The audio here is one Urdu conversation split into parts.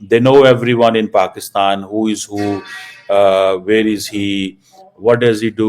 They know everyone in Pakistan, who is who, where is he, what does he do.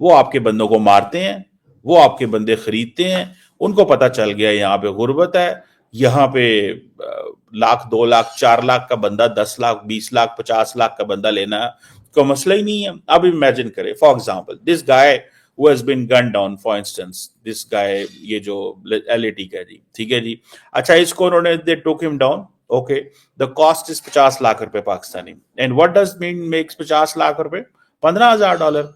وہ آپ کے بندوں کو مارتے ہیں, وہ آپ کے بندے خریدتے ہیں, ان کو پتا چل گیا یہاں پہ غربت ہے, یہاں پہ 1,00,000 2,00,000 4,00,000 کا بندہ 10 لاکھ 20 لاکھ 50 لاکھ کا بندہ لینا کوئی مسئلہ ہی نہیں ہے. اب امیجن کریں for example this guy who has been gunned down, for instance this guy, یہ جو LAT کا جی, ٹھیک ہے جی, اچھا اس کو انہوں نے they took him down, okay, the cost is 50 lakh روپے Pakistani, and what does mean makes 50 lakh روپے $15,000.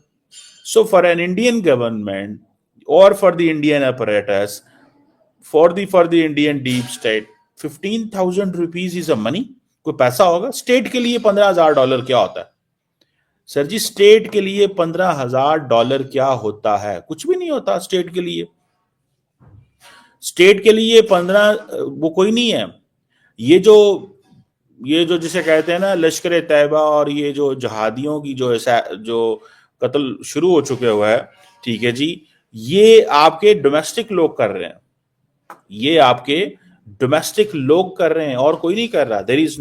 So for an Indian government or for the Indian apparatus, for the Indian deep state, 15,000 rupees is a money. کوئی پیسہ ہوگا اسٹیٹ کے لیے $15,000 کیا ہوتا ہے سر جی؟ اسٹیٹ کے لیے $15,000 کیا ہوتا ہے؟ کچھ بھی نہیں ہوتا اسٹیٹ کے لیے. اسٹیٹ کے لیے 15 وہ کوئی نہیں ہے. یہ جو جسے کہتے ہیں نا لشکر طیبہ اور یہ جو جہادیوں کی جو قتل شروع ہو چکے ہوا ہے, ٹھیک ہے جی, یہ آپ کے ڈومیسٹک لوگ کر رہے ہیں, یہ آپ کے ڈومیسٹک لوگ کر رہے ہیں اور کوئی نہیں کر رہا. there is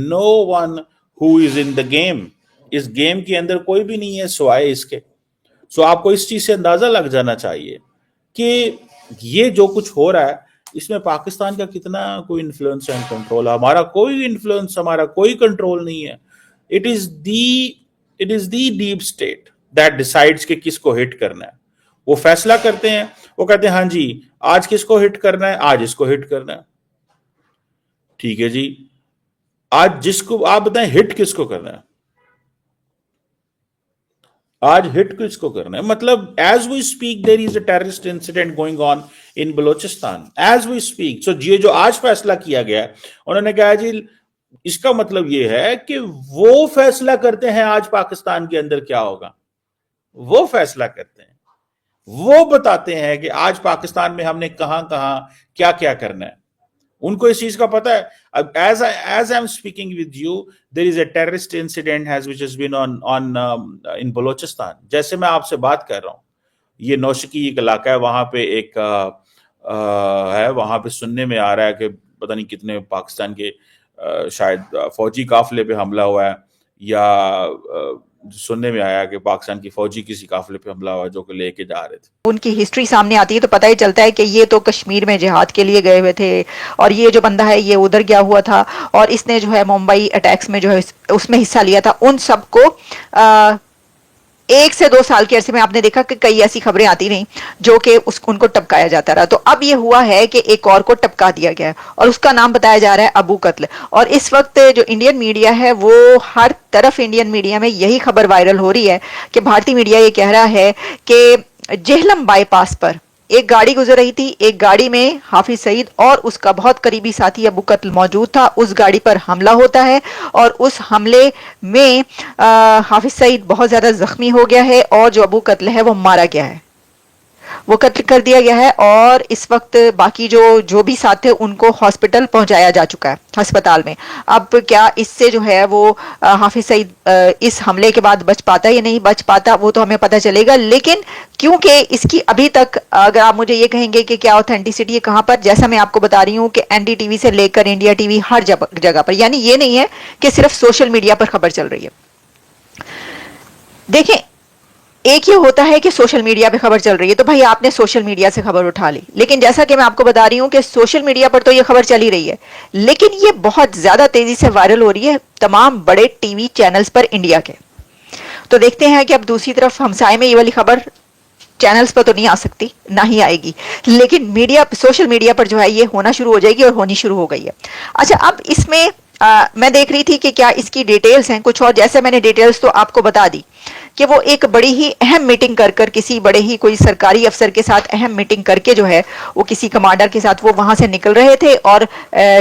no one who is in the game. اس گیم کے اندر کوئی بھی نہیں ہے سوائے اس کے. سو آپ کو اس چیز سے اندازہ لگ جانا چاہیے کہ یہ جو کچھ ہو رہا ہے اس میں پاکستان کا کتنا کوئی انفلوئنس اینڈ کنٹرول ہے. ہمارا کوئی انفلوئنس, ہمارا کوئی کنٹرول نہیں ہے. It is the deep state that decides کہ کس کو ہٹ کرنا ہے. وہ فیصلہ کرتے ہیں, وہ کہتے ہیں ہاں جی آج کس کو ہٹ کرنا ہے, آج اس کو ہٹ کرنا ہے, ٹھیک ہے جی, آج جس کو آپ بتائیں ہٹ کس کو کرنا ہے, آج ہٹ کس کو کرنا ہے. مطلب as we speak there is a terrorist incident going on in Balochistan as we speak. So یہ جو آج فیصلہ کیا گیا ہے, انہوں نے کہا جی اس کا مطلب یہ ہے کہ وہ فیصلہ کرتے ہیں آج پاکستان کے اندر کیا ہوگا, وہ فیصلہ کرتے ہیں, وہ بتاتے ہیں کہ آج پاکستان میں ہم نے کہاں کہاں کیا کیا کرنا ہے. ان کو اس چیز کا پتا ہے. اب as I'm speaking with you, there is a terrorist incident which has been in Balochistan. جیسے میں آپ سے بات کر رہا ہوں, یہ نوشکی ایک علاقہ ہے, وہاں پہ ایک ہے, وہاں پہ سننے میں آ رہا ہے کہ پتہ نہیں کتنے پاکستان کے شاید فوجی قافلے پہ حملہ ہوا ہے, یا سننے میں آیا کہ پاکستان کی فوجی کسی قافلے پہ حملہ ہوا جو کہ لے کے جا رہے تھے. ان کی ہسٹری سامنے آتی ہے تو پتہ ہی چلتا ہے کہ یہ تو کشمیر میں جہاد کے لیے گئے ہوئے تھے, اور یہ جو بندہ ہے یہ ادھر گیا ہوا تھا, اور اس نے جو ہے ممبئی اٹیکس میں جو ہے اس میں حصہ لیا تھا. ان سب کو 1 سے 2 سال کے عرصے میں آپ نے دیکھا کہ کئی ایسی خبریں آتی رہیں جو کہ ان کو ٹپکایا جاتا رہا. تو اب یہ ہوا ہے کہ ایک اور کو ٹپکا دیا گیا ہے, اور اس کا نام بتایا جا رہا ہے ابو قتل. اور اس وقت جو انڈین میڈیا ہے وہ ہر طرف انڈین میڈیا میں یہی خبر وائرل ہو رہی ہے کہ بھارتی میڈیا یہ کہہ رہا ہے کہ جہلم بائی پاس پر ایک گاڑی گزر رہی تھی, ایک گاڑی میں حافظ سعید اور اس کا بہت قریبی ساتھی ابو قتل موجود تھا. اس گاڑی پر حملہ ہوتا ہے اور اس حملے میں حافظ سعید بہت زیادہ زخمی ہو گیا ہے, اور جو ابو قتل ہے وہ مارا گیا ہے, وہ قتل کر دیا گیا ہے. اور اس وقت باقی جو بھی ساتھ تھے ان کو ہاسپٹل پہنچایا جا چکا ہے, ہسپتال میں. اب کیا اس سے جو ہے وہ حافظ سعید اس حملے کے بعد بچ پاتا یا نہیں بچ پاتا وہ تو ہمیں پتہ چلے گا. لیکن کیونکہ اس کی ابھی تک اگر آپ مجھے یہ کہیں گے کہ کیا اوتھینٹسٹی ہے کہاں پر, جیسا میں آپ کو بتا رہی ہوں کہ این ڈی ٹی وی سے لے کر انڈیا ٹی وی ہر جگہ پر, یعنی یہ نہیں ہے کہ صرف سوشل میڈیا پر خبر چل رہی ہے. دیکھیں ایک یہ ہوتا ہے کہ سوشل میڈیا پہ خبر چل رہی ہے تو بھائی آپ نے سوشل میڈیا سے خبر اٹھا لی, لیکن جیسا کہ میں آپ کو بتا رہی ہوں کہ سوشل میڈیا پر تو یہ خبر چل ہی رہی ہے, لیکن یہ بہت زیادہ تیزی سے وائرل ہو رہی ہے تمام بڑے ٹی وی چینلز پر انڈیا کے. تو دیکھتے ہیں کہ اب دوسری طرف ہمسائے میں یہ والی خبر چینلز پر تو نہیں آ سکتی, نہ ہی آئے گی, لیکن میڈیا سوشل میڈیا پر جو ہے یہ ہونا شروع ہو جائے گی, اور ہونی شروع ہو گئی ہے. اچھا اب اس میں میں دیکھ رہی تھی کہ کیا اس کی ڈیٹیلز ہیں کچھ, اور جیسے میں نے ڈیٹیلز تو آپ کو بتا دی کہ وہ ایک بڑی ہی اہم میٹنگ کر کسی بڑے ہی کوئی سرکاری افسر کے ساتھ اہم میٹنگ کر کے جو ہے وہ کسی کمانڈر کے ساتھ وہ وہاں سے نکل رہے تھے, اور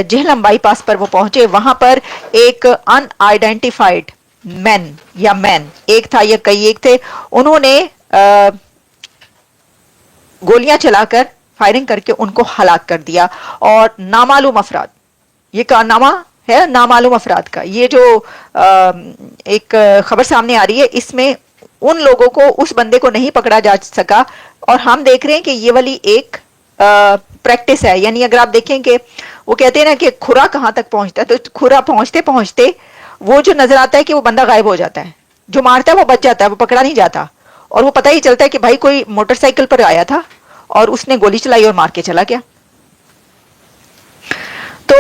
جہلم بائی پاس پر وہ پہنچے. وہاں پر ایک ان آئیڈینٹیفائڈ مین ایک تھا یا کئی ایک تھے, انہوں نے گولیاں چلا کر فائرنگ کر کے ان کو ہلاک کر دیا. اور نامعلوم افراد, یہ کارنامہ ہے نامعلوم افراد کا, یہ جو ایک خبر سامنے آ رہی ہے اس میں ان لوگوں کو اس بندے کو نہیں پکڑا جا سکا, اور ہم دیکھ رہے ہیں کہ یہ والی ایک پریکٹس ہے. یعنی اگر آپ دیکھیں کہ وہ کہتے ہیں نا کہ کھرا کہاں تک پہنچتا ہے, تو کھرا پہنچتے پہنچتے وہ جو نظر آتا ہے کہ وہ بندہ غائب ہو جاتا ہے, جو مارتا ہے وہ بچ جاتا ہے, وہ پکڑا نہیں جاتا, اور وہ پتہ ہی چلتا ہے کہ بھائی کوئی موٹر سائیکل پر آیا تھا اور اس نے گولی چلائی اور مار کے چلا گیا. تو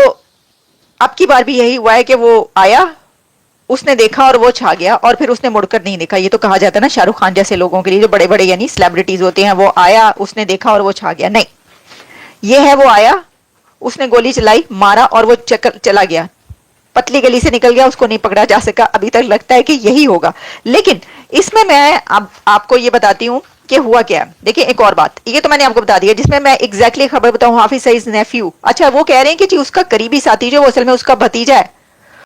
اب کی بار بھی یہی ہوا ہے کہ وہ آیا, اس نے دیکھا اور وہ چھا گیا, اور پھر اس نے مڑ کر نہیں دیکھا. یہ تو کہا جاتا ہے نا شاہ رخ خان جیسے لوگوں کے لیے جو بڑے بڑے یعنی سیلیبریٹیز ہوتے ہیں, وہ آیا, اس نے دیکھا اور وہ چھا گیا. نہیں, یہ ہے وہ آیا, اس نے گولی چلائی, مارا اور وہ چلا گیا, پتلی گلی سے نکل گیا, اس کو نہیں پکڑا جا سکا. ابھی تک لگتا ہے کہ یہی ہوگا, لیکن اس میں اب آپ کو یہ بتاتی ہوں کہ ہوا کیا ہے. دیکھیں ایک اور بات, یہ تو میں نے آپ کو بتا دیا, جس میں میں ایگزیکٹلی خبر بتاؤں. حافظ سعید نیفیو, اچھا وہ کہہ رہے ہیں کہ جی اس کا قریبی ساتھی جو وہ اصل میں اس کا بھتیجا ہے,